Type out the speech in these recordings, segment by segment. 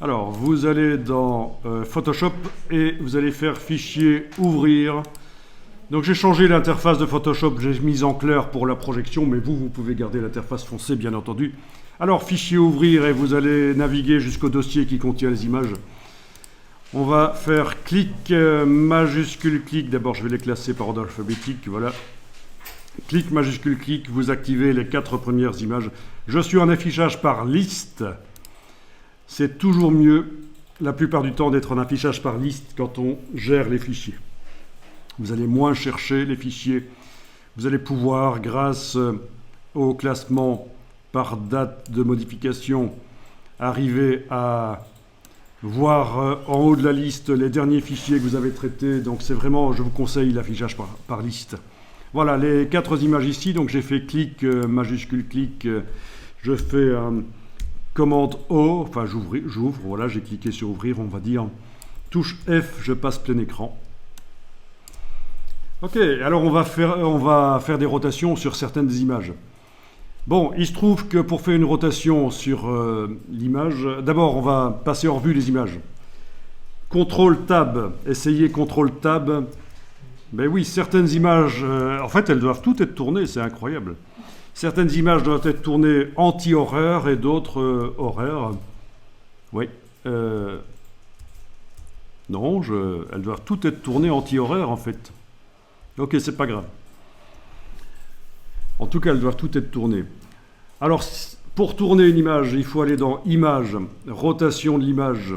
Alors, vous allez dans Photoshop et vous allez faire Fichier, Ouvrir. Donc j'ai changé l'interface de Photoshop, j'ai mis en clair pour la projection, mais vous pouvez garder l'interface foncée, bien entendu. Alors, Fichier, Ouvrir, et vous allez naviguer jusqu'au dossier qui contient les images. On va faire clic, majuscule clic. D'abord, je vais les classer par ordre alphabétique. Voilà. Clic, majuscule clic. Vous activez les 4 premières images. Je suis en affichage par liste. C'est toujours mieux, la plupart du temps, d'être en affichage par liste quand on gère les fichiers. Vous allez moins chercher les fichiers. Vous allez pouvoir, grâce au classement par date de modification, arriver à voir en haut de la liste les derniers fichiers que vous avez traités. Donc c'est vraiment, je vous conseille l'affichage par liste. Voilà les 4 images ici. Donc j'ai fait clic, majuscule clic, je fais commande O, enfin j'ouvre, voilà, j'ai cliqué sur ouvrir, on va dire. Touche F, je passe plein écran. Ok, alors on va faire des rotations sur certaines images. Bon, il se trouve que pour faire une rotation sur l'image, d'abord on va passer en revue les images. CTRL-Tab, essayez CTRL-Tab. Ben oui, certaines images, en fait elles doivent toutes être tournées, c'est incroyable. Certaines images doivent être tournées anti-horaire et d'autres horaires. Oui. Non, elles doivent toutes être tournées anti-horaire en fait. Ok, c'est pas grave. En tout cas, elles doivent toutes être tournées. Alors, pour tourner une image, il faut aller dans Image, rotation de l'image,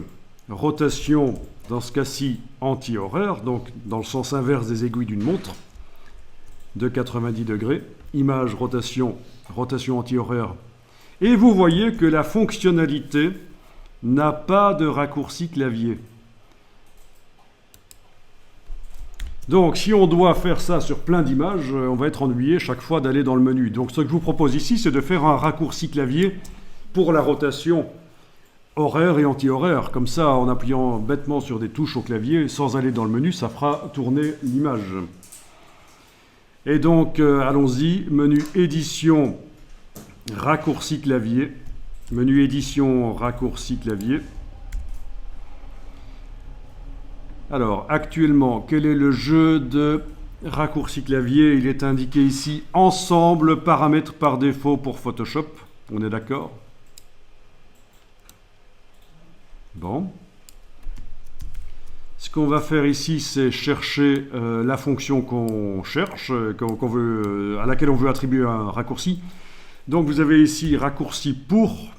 rotation, dans ce cas-ci, anti-horaire, donc dans le sens inverse des aiguilles d'une montre, de 90 degrés. Image, rotation, rotation anti-horaire. Et vous voyez que la fonctionnalité n'a pas de raccourci clavier. Donc, si on doit faire ça sur plein d'images, on va être ennuyé chaque fois d'aller dans le menu. Donc, ce que je vous propose ici, c'est de faire un raccourci clavier pour la rotation horaire et anti-horaire. Comme ça, en appuyant bêtement sur des touches au clavier, sans aller dans le menu, ça fera tourner l'image. Et donc, allons-y, menu édition, raccourci clavier. Menu édition, raccourci clavier. Alors, actuellement, quel est le jeu de raccourci clavier? Il est indiqué ici, ensemble, paramètres par défaut pour Photoshop. On est d'accord? Bon. Ce qu'on va faire ici, c'est chercher la fonction qu'on cherche, à laquelle on veut attribuer un raccourci. Donc, vous avez ici raccourci pour.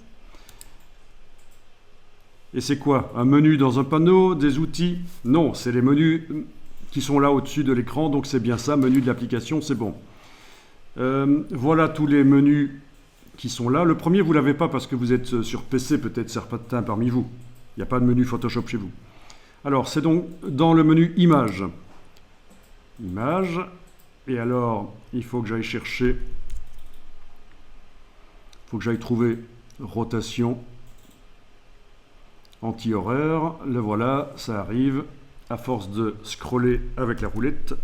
Et c'est quoi? Un menu dans un panneau, des outils? Non, c'est les menus qui sont là au-dessus de l'écran, donc c'est bien ça, menu de l'application, c'est bon. Voilà tous les menus qui sont là. Le premier, vous ne l'avez pas parce que vous êtes sur PC, peut-être certains parmi vous. Il n'y a pas de menu Photoshop chez vous. Alors, c'est donc dans le menu Image. Image. Et alors, il faut que j'aille chercher, il faut que j'aille trouver rotation anti-horaire, le voilà, ça arrive, à force de scroller avec la roulette.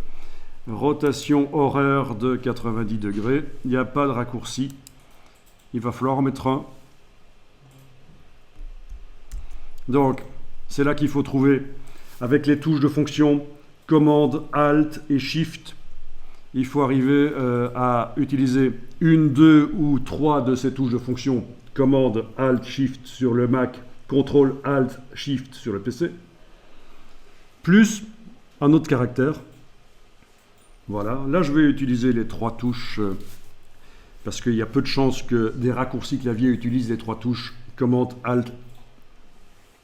Rotation horaire de 90 degrés, il n'y a pas de raccourci, il va falloir en mettre un. Donc, c'est là qu'il faut trouver, avec les touches de fonction, commande, alt et shift, il faut arriver à utiliser une, deux ou trois de ces touches de fonction, commande, alt, shift sur le Mac, CTRL, ALT, SHIFT sur le PC, plus un autre caractère. Voilà, là je vais utiliser les 3 touches parce qu'il y a peu de chances que des raccourcis clavier utilisent les 3 touches commande, ALT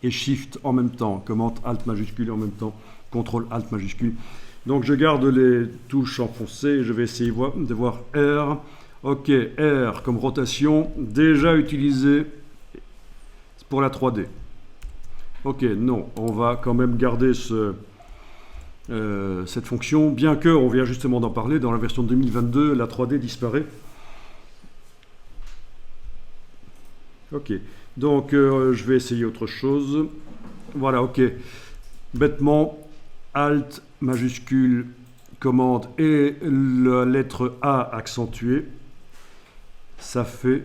et SHIFT en même temps, commande, ALT majuscule en même temps, CTRL, ALT majuscule. Donc je garde les touches enfoncées et je vais essayer de voir R. Ok, R comme rotation, déjà utilisé pour la 3D. Ok, non, on va quand même garder cette fonction, bien que, on vient justement d'en parler, dans la version 2022, la 3D disparaît. Ok, donc je vais essayer autre chose. Voilà, ok. Bêtement, Alt majuscule, commande et la lettre A accentuée, ça fait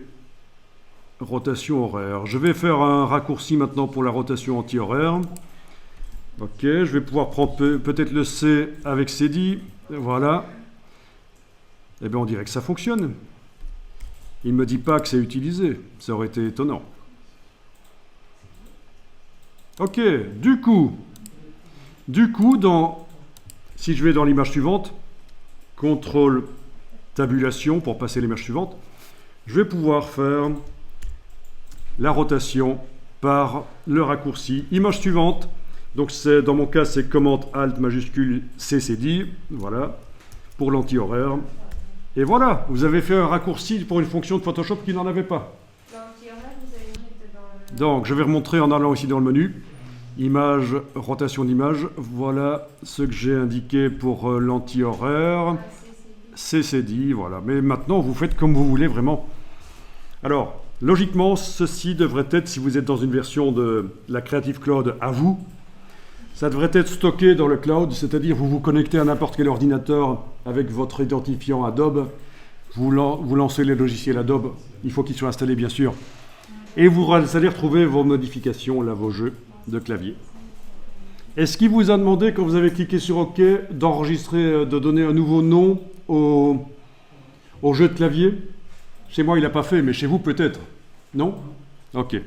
rotation horaire. Je vais faire un raccourci maintenant pour la rotation anti-horaire. Ok, je vais pouvoir prendre peut-être le C avec CD. Voilà. Eh bien, on dirait que ça fonctionne. Il ne me dit pas que c'est utilisé. Ça aurait été étonnant. Ok, du coup, si je vais dans l'image suivante, contrôle tabulation pour passer l'image suivante, je vais pouvoir faire la rotation par le raccourci. Image suivante, donc dans mon cas c'est commande Alt majuscule CCD, voilà, pour l'anti-horaire. Et voilà, vous avez fait un raccourci pour une fonction de Photoshop qui n'en avait pas. Donc je vais remontrer en allant ici dans le menu. Image, rotation d'image, voilà ce que j'ai indiqué pour l'anti-horaire. CCD, voilà. Mais maintenant, vous faites comme vous voulez vraiment. Alors, logiquement, ceci devrait être, si vous êtes dans une version de la Creative Cloud à vous, ça devrait être stocké dans le cloud, c'est-à-dire vous vous connectez à n'importe quel ordinateur avec votre identifiant Adobe, vous lancez les logiciels Adobe, il faut qu'ils soient installés bien sûr, et vous allez retrouver vos modifications, là, vos jeux de clavier. Est-ce qu'il vous a demandé, quand vous avez cliqué sur OK, d'enregistrer, de donner un nouveau nom au jeu de clavier? Chez moi, il n'a pas fait, mais chez vous, peut-être. Non? OK.